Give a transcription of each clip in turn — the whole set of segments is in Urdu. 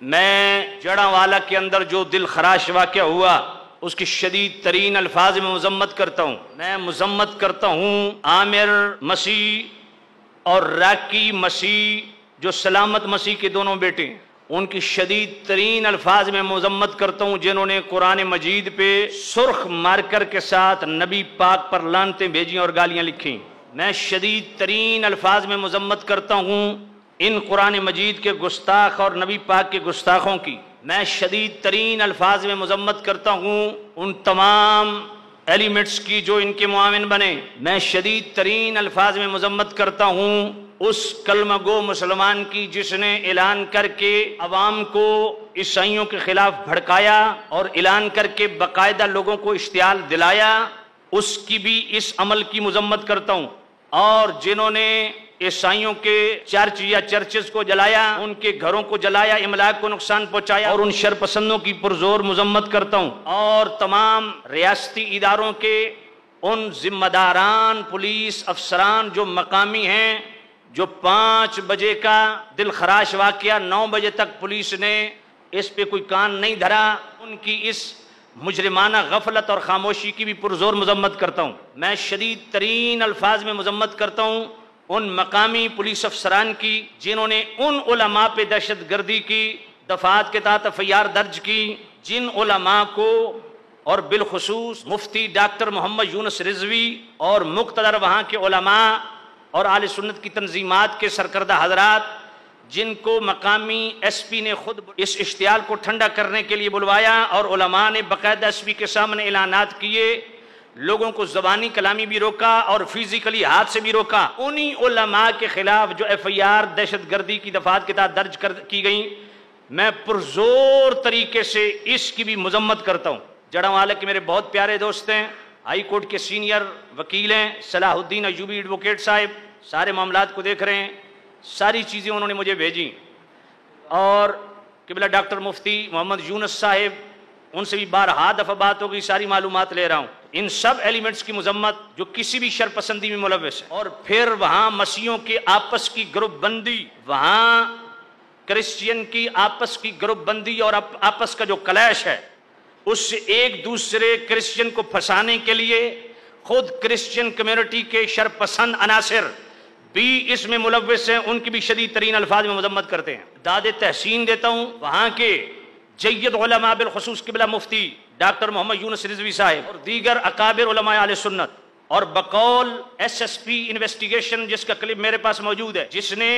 میں جڑاوالا کے اندر جو دل خراش واقعہ ہوا اس کی شدید ترین الفاظ میں مذمت کرتا ہوں۔ میں مذمت کرتا ہوں عامر مسیح اور راکی مسیح جو سلامت مسیح کے دونوں بیٹے ہیں، ان کی شدید ترین الفاظ میں مذمت کرتا ہوں جنہوں نے قرآن مجید پہ سرخ مارکر کے ساتھ نبی پاک پر لعنتیں بھیجیں اور گالیاں لکھیں۔ میں شدید ترین الفاظ میں مذمت کرتا ہوں ان قرآن مجید کے گستاخ اور نبی پاک کے گستاخوں کی۔ میں شدید ترین الفاظ میں مذمت کرتا ہوں ان تمام ایلیمنٹس کی جو ان کے معاون بنے۔ میں شدید ترین الفاظ میں مذمت کرتا ہوں اس کلمہ گو مسلمان کی جس نے اعلان کر کے عوام کو عیسائیوں کے خلاف بھڑکایا اور اعلان کر کے باقاعدہ لوگوں کو اشتعال دلایا، اس کی بھی اس عمل کی مذمت کرتا ہوں۔ اور جنہوں نے عیسائیوں کے چرچ یا چرچز کو جلایا، ان کے گھروں کو جلایا، املاک کو نقصان پہنچایا، اور ان شر پسندوں کی پرزور مذمت کرتا ہوں۔ اور تمام ریاستی اداروں کے ان ذمہ داران پولیس افسران جو مقامی ہیں، جو 5 بجے کا دل خراش واقعہ 9 بجے تک پولیس نے اس پہ کوئی کان نہیں دھرا، ان کی اس مجرمانہ غفلت اور خاموشی کی بھی پرزور مذمت کرتا ہوں۔ میں شدید ترین الفاظ میں مذمت کرتا ہوں ان مقامی پولیس افسران کی جنہوں نے ان علماء پہ دہشت گردی کی دفعات کے تحت FIR درج کی، جن علماء کو اور بالخصوص مفتی ڈاکٹر محمد یونس رضوی اور مقتدر وہاں کے علماء اور اہل سنت کی تنظیمات کے سرکردہ حضرات، جن کو مقامی SP نے خود اس اشتعال کو ٹھنڈا کرنے کے لیے بلوایا اور علماء نے باقاعدہ SP کے سامنے اعلانات کیے، لوگوں کو زبانی کلامی بھی روکا اور فزیکلی ہاتھ سے بھی روکا۔ انہی علماء کے خلاف جو FIR دہشت گردی کی دفعات کے تحت درج کی گئیں، میں پرزور طریقے سے اس کی بھی مذمت کرتا ہوں۔ جڑاوالا کے میرے بہت پیارے دوست ہیں، ہائی کورٹ کے سینئر وکیل ہیں، صلاح الدین ایوبی ایڈوکیٹ صاحب، سارے معاملات کو دیکھ رہے ہیں، ساری چیزیں انہوں نے مجھے بھیجی۔ اور قبلہ ڈاکٹر مفتی محمد یونس صاحب، ان سے بھی بارہا دفعہ بات ہو گئی، ساری معلومات لے رہا ہوں۔ ان سب ایلیمنٹس کی مذمت جو کسی بھی شر پسندی میں ملوث ہے۔ اور پھر وہاں مسیحیوں کے آپس کی گروپ بندی، وہاں کرسچین کی آپس کی گروپ بندی اور آپس کا جو کلیش ہے، اس سے ایک دوسرے کرسچین کو پھنسانے کے لیے خود کرسچین کمیونٹی کے شر پسند عناصر بھی اس میں ملوث ہیں، ان کی بھی شدید ترین الفاظ میں مذمت کرتے ہیں۔ داد تحسین دیتا ہوں وہاں کے جید علماء بالخصوص قبلہ مفتی ڈاکٹر محمد یونس رضوی صاحب اور دیگر اکابر علماء اہل سنت، اور بقول SSP انویسٹیگیشن جس کا کلپ میرے پاس موجود ہے، جس نے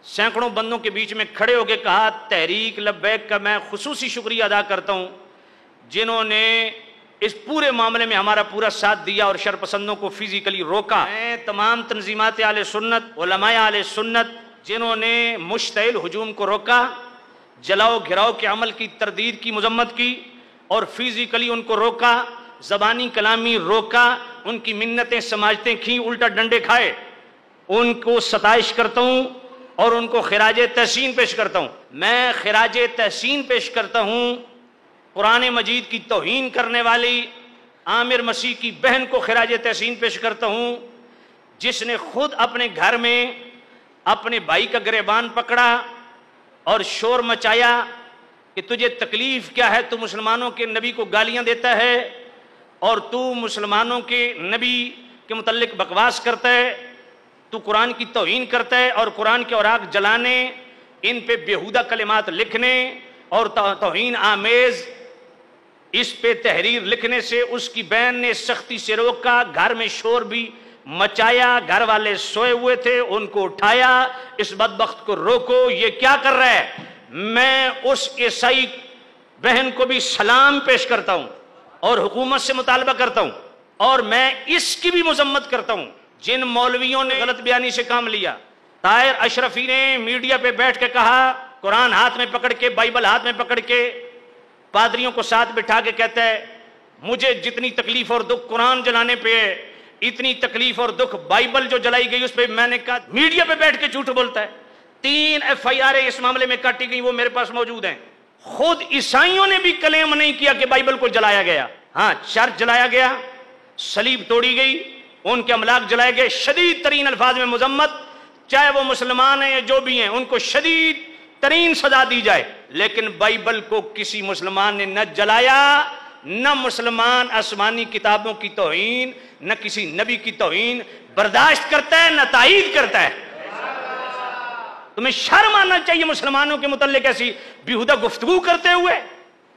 سینکڑوں بندوں کے بیچ میں کھڑے ہو کے کہا تحریک لبیک کا میں خصوصی شکریہ ادا کرتا ہوں، جنہوں نے اس پورے معاملے میں ہمارا پورا ساتھ دیا اور شر پسندوں کو فزیکلی روکا۔ میں تمام تنظیمات اہل سنت، علماء اہل سنت جنہوں نے مشتعل ہجوم کو روکا، جلاؤ گھراؤ کے عمل کی تردید کی مذمت کی اور فزیکلی ان کو روکا، زبانی کلامی روکا، ان کی منتیں سماجتیں کھیں، الٹا ڈنڈے کھائے، ان کو ستائش کرتا ہوں اور ان کو خراج تحسین پیش کرتا ہوں۔ میں خراج تحسین پیش کرتا ہوں قرآن مجید کی توہین کرنے والی عامر مسیح کی بہن کو خراج تحسین پیش کرتا ہوں، جس نے خود اپنے گھر میں اپنے بھائی کا گریبان پکڑا اور شور مچایا کہ تجھے تکلیف کیا ہے، تو مسلمانوں کے نبی کو گالیاں دیتا ہے اور تو مسلمانوں کے نبی کے متعلق بکواس کرتا ہے، تو قرآن کی توہین کرتا ہے، اور قرآن کے اوراق جلانے، ان پہ بیہودہ کلمات لکھنے اور توہین آمیز اس پہ تحریر لکھنے سے اس کی بہن نے سختی سے روکا، گھر میں شور بھی مچایا، گھر والے سوئے ہوئے تھے، ان کو اٹھایا، اس بدبخت کو روکو، یہ کیا کر رہا ہے؟ میں اس عیسائی بہن کو بھی سلام پیش کرتا ہوں اور حکومت سے مطالبہ کرتا ہوں، اور میں اس کی بھی مذمت کرتا ہوں جن مولویوں نے غلط بیانی سے کام لیا۔ طاہر اشرفی نے میڈیا پہ بیٹھ کے کہا، قرآن ہاتھ میں پکڑ کے، بائبل ہاتھ میں پکڑ کے، پادریوں کو ساتھ بٹھا کے کہتا ہے مجھے جتنی تکلیف اور دکھ قرآن جلانے پہ ہے، اتنی تکلیف اور دکھ بائبل جو جلائی گئی اس پہ میں نے کہا۔ میڈیا پہ بیٹھ کے جھوٹ بولتا ہے۔ 3 FIR اس معاملے میں کاٹی گئی، وہ میرے پاس موجود ہیں۔ خود عیسائیوں نے بھی کلیم نہیں کیا کہ بائبل کو جلایا گیا، ہاں چرچ جلایا گیا، صلیب توڑی گئی، ان کے املاک جلائے گئے۔ شدید ترین الفاظ میں مذمت، چاہے وہ مسلمان ہیں یا جو بھی ہیں، ان کو شدید ترین سزا دی جائے، لیکن بائبل کو کسی مسلمان نے نہ جلایا، نہ مسلمان آسمانی کتابوں کی توہین، نہ کسی نبی کی توہین برداشت کرتا ہے، نہ تائید کرتا ہے۔ تمہیں شرم آنا چاہیے مسلمانوں کے متعلق ایسی بیہودہ گفتگو کرتے ہوئے۔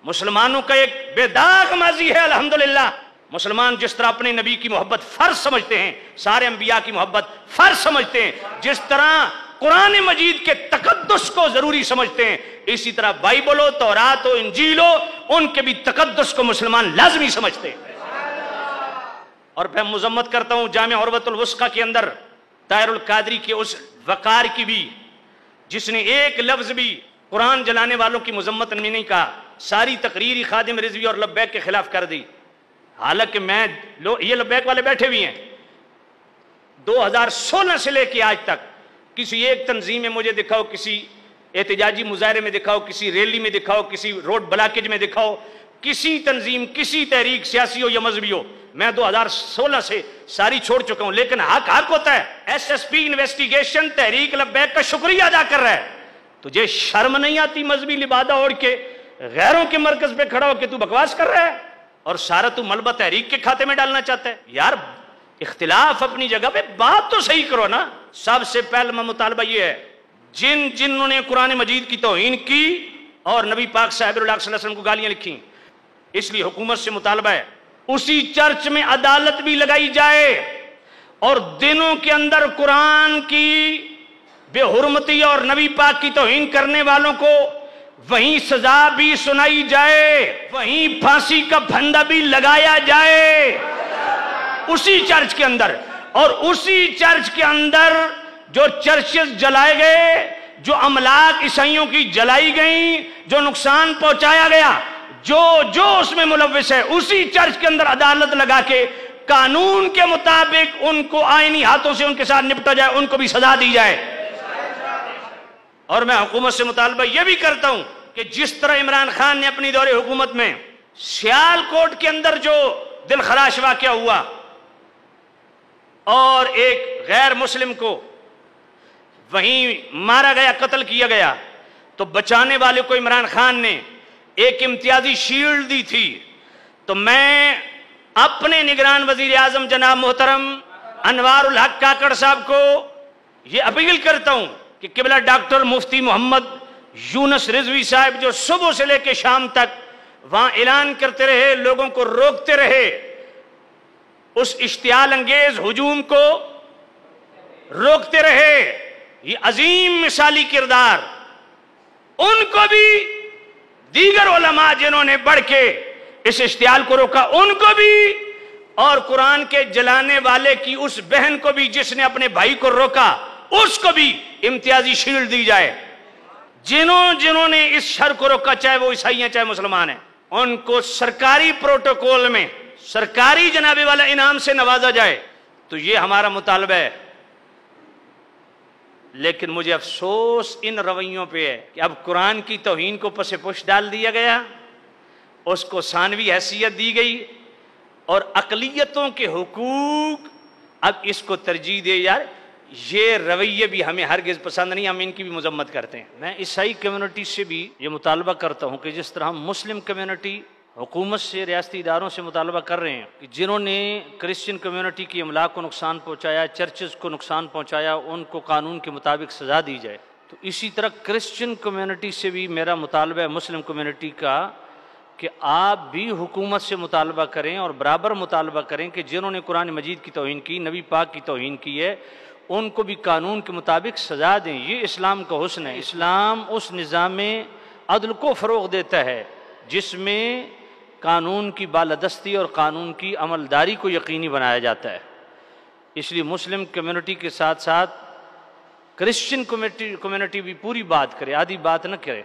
مسلمانوں کا ایک بے داغ ماضی ہے الحمدللہ۔ مسلمان جس طرح اپنے نبی کی محبت فرض سمجھتے ہیں، سارے انبیاء کی محبت فرض سمجھتے ہیں، جس طرح قرآن مجید کے تقدس کو ضروری سمجھتے ہیں، اسی طرح بائبل ہو، تورات ہو، انجیل ہو، ان کے بھی تقدس کو مسلمان لازمی سمجھتے ہیں۔ اور میں مذمت کرتا ہوں جامع عروۃ الوثقی کے اندر طاہر القادری کے اس وقار کی بھی، جس نے ایک لفظ بھی قرآن جلانے والوں کی مذمت میں نہیں کہا، ساری تقریری خادم رضوی اور لبیک کے خلاف کر دی۔ حالانکہ یہ لبیک والے بیٹھے بھی ہیں، 2016 سے لے کے آج تک کسی ایک تنظیم میں مجھے دکھاؤ، کسی احتجاجی مظاہرے میں دکھاؤ، کسی ریلی میں دکھاؤ، کسی روڈ بلاکیج میں دکھاؤ، کسی تنظیم، کسی تحریک سیاسی ہو یا مذہبی ہو، میں 2016 سے ساری چھوڑ چکا ہوں، لیکن حق ہوتا ہے۔ S S P investigation Tehreek Labbaik کا شکریہ ادا کر رہا ہے، تجھے شرم نہیں آتی مذہبی لبادہ اوڑھ کے غیروں کے مرکز پہ کھڑا ہو کے تو بکواس کر رہا ہے اور سارا تو ملبہ تحریک کے کھاتے میں ڈالنا چاہتا ہے؟ یار اختلاف اپنی جگہ پہ، بات تو صحیح کرو نا۔ سب سے پہلا مطالبہ یہ ہے، جنہوں نے قرآن مجید کی توہین کی اور نبی پاک صاحب اللہ صلی اللہ علیہ وسلم کو گالیاں لکھی، اس لیے حکومت سے مطالبہ ہے اسی چرچ میں عدالت بھی لگائی جائے اور دنوں کے اندر قرآن کی بے حرمتی اور نبی پاک کی توہین کرنے والوں کو وہیں سزا بھی سنائی جائے، وہیں پھانسی کا پھندا بھی لگایا جائے اسی چرچ کے اندر۔ اور اسی چرچ کے اندر جو چرچز جلائے گئے، جو املاک عیسائیوں کی جلائی گئیں، جو نقصان پہنچایا گیا، جو اس میں ملوث ہے، اسی چرچ کے اندر عدالت لگا کے قانون کے مطابق ان کو آئینی ہاتھوں سے ان کے ساتھ نپٹا جائے، ان کو بھی سزا دی جائے۔ اور میں حکومت سے مطالبہ یہ بھی کرتا ہوں کہ جس طرح عمران خان نے اپنی دور حکومت میں سیال کوٹ کے اندر جو دل خراش واقعہ ہوا اور ایک غیر مسلم کو وہیں مارا گیا، قتل کیا گیا، تو بچانے والے کو عمران خان نے ایک امتیازی شیلڈ دی تھی، تو میں اپنے نگران وزیر اعظم جناب محترم انوار الحق کاکڑ صاحب کو یہ اپیل کرتا ہوں کہ قبلہ ڈاکٹر مفتی محمد یونس رضوی صاحب جو صبح سے لے کے شام تک وہاں اعلان کرتے رہے، لوگوں کو روکتے رہے، اس اشتعال انگیز ہجوم کو روکتے رہے، یہ عظیم مثالی کردار، ان کو بھی دیگر علماء جنہوں نے بڑھ کے اس اشتعال کو روکا ان کو بھی، اور قرآن کے جلانے والے کی اس بہن کو بھی جس نے اپنے بھائی کو روکا اس کو بھی امتیازی شیلڈ دی جائے۔ جنہوں نے اس شر کو روکا، چاہے وہ عیسائی ہیں چاہے مسلمان ہیں، ان کو سرکاری پروٹوکول میں سرکاری جناب والا انعام سے نوازا جائے۔ تو یہ ہمارا مطالبہ ہے، لیکن مجھے افسوس ان رویوں پہ ہے کہ اب قرآن کی توہین کو پس پش ڈال دیا گیا، اس کو ثانوی حیثیت دی گئی، اور اقلیتوں کے حقوق اب اس کو ترجیح دے۔ یار یہ رویے بھی ہمیں ہرگز پسند نہیں، ہم ان کی بھی مذمت کرتے ہیں۔ میں عیسائی کمیونٹی سے بھی یہ مطالبہ کرتا ہوں کہ جس طرح ہم مسلم کمیونٹی حکومت سے، ریاستی اداروں سے مطالبہ کر رہے ہیں کہ جنہوں نے کرسچن کمیونٹی کی املاک کو نقصان پہنچایا، چرچز کو نقصان پہنچایا، ان کو قانون کے مطابق سزا دی جائے، تو اسی طرح کرسچن کمیونٹی سے بھی میرا مطالبہ ہے، مسلم کمیونٹی کا، کہ آپ بھی حکومت سے مطالبہ کریں اور برابر مطالبہ کریں کہ جنہوں نے قرآن مجید کی توہین کی، نبی پاک کی توہین کی ہے، ان کو بھی قانون کے مطابق سزا دیں۔ یہ اسلام کا حسن ہے۔ اسلام اس نظام عدل کو فروغ دیتا ہے جس میں قانون کی بالادستی اور قانون کی عملداری کو یقینی بنایا جاتا ہے۔ اس لیے مسلم کمیونٹی کے ساتھ ساتھ کرسچن کمیونٹی بھی پوری بات کرے، آدھی بات نہ کرے۔